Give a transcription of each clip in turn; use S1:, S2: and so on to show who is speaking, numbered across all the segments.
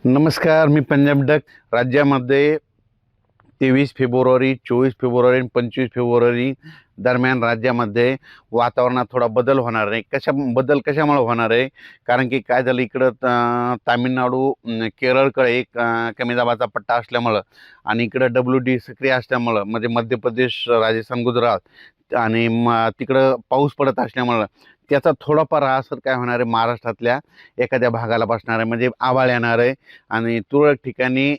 S1: नमस्कार, मी पंजाब डक. राज्यामध्ये 23 February, 24 February आणि 25 फेब्रुवारी दरम्यान राज्यामध्ये वातावरणात थोडा बदल होणार आहे. कशामुळे होणार आहे? कारण की काय झालं इकडं तामिळनाडू, केरळकडे एक कमी दाबाचा पट्टा असल्यामुळं आणि इकडं WD सक्रिय असल्यामुळं म्हणजे मध्य प्रदेश, राजस्थान, गुजरात आणि तिकडं पाऊस पडत असल्यामुळं त्याचा थोडाफार असर काय होणार आहे महाराष्ट्रातल्या एखाद्या भागाला बसणार आहे. म्हणजे आभाळ येणार आहे आणि तुरळक ठिकाणी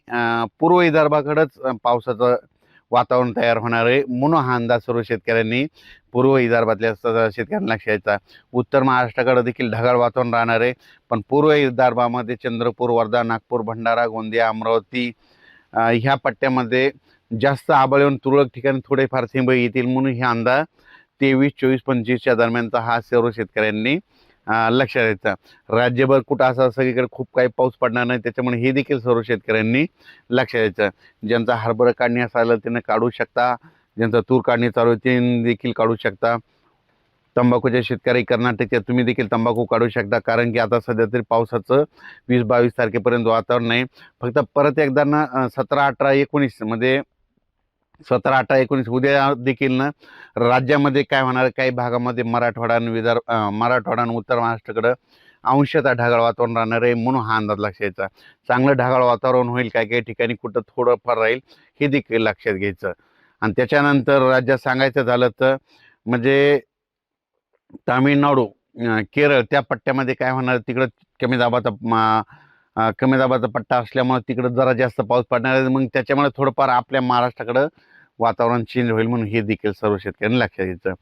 S1: पूर्व विदर्भाकडेच पावसाचं वातावरण तयार होणार आहे. म्हणून हा अंदाज सर्व शेतकऱ्यांनी पूर्व विदर्भातल्या शेतकऱ्यांना लक्षात यायचा. उत्तर महाराष्ट्राकडे देखील ढगाळ वातावरण राहणार आहे, पण पूर्व विदर्भामध्ये चंद्रपूर, वर्धा, नागपूर, भंडारा, गोंदिया, अमरावती ह्या पट्ट्यामध्ये जास्त आभाळ येऊन तुरळक ठिकाणी थोडेफार थेंब येतील. म्हणून हे अंदाज 23, 24, 25च्या दरम्यानचा हा सर्व शेतकऱ्यांनी लक्षात द्यायचा. राज्यभर कुठं असं सगळीकडे खूप काही पाऊस पडणार नाही, त्याच्यामुळे हे देखील सर्व शेतकऱ्यांनी लक्षात द्यायचं. ज्यांचा हरभरा काढणी असायला त्यांना काढू शकता, ज्यांचा तूर काढणी चालू आहे ते देखील काढू शकता. तंबाखूच्या शेतकरी कर्नाटकच्या तुम्ही देखील तंबाखू काढू शकता, कारण की आता सध्या तरी पावसाचं 20-22 तारखेपर्यंत वातावरण नाही. फक्त परत एकदा ना 17, 18, 19 म्हणजे 17, 18, 19 उद्या देखील ना राज्यामध्ये काय होणार, काही भागामध्ये मराठवाडा आणि उत्तर महाराष्ट्राकडं अंशतः ढगाळ वातावरण राहणार आहे. म्हणून हा अंदाज लक्षात घ्यायचा. चांगलं ढगाळ वातावरण होईल, काही काही ठिकाणी कुठं थोडंफार राहील, हे देखील लक्षात घ्यायचं. आणि त्याच्यानंतर राज्यात सांगायचं झालं तर म्हणजे तामिळनाडू, केरळ त्या पट्ट्यामध्ये काय होणार, तिकडं कमी दाबाचा पट्टा असल्यामुळे तिकडं जरा जास्त पाऊस पडणार आहे. मग त्याच्यामुळे थोडंफार आपल्या महाराष्ट्राकडं वातावरण चेंज होईल. म्हणून हे देखील सर्व शेतकऱ्यांनी लक्षात घ्यायचं.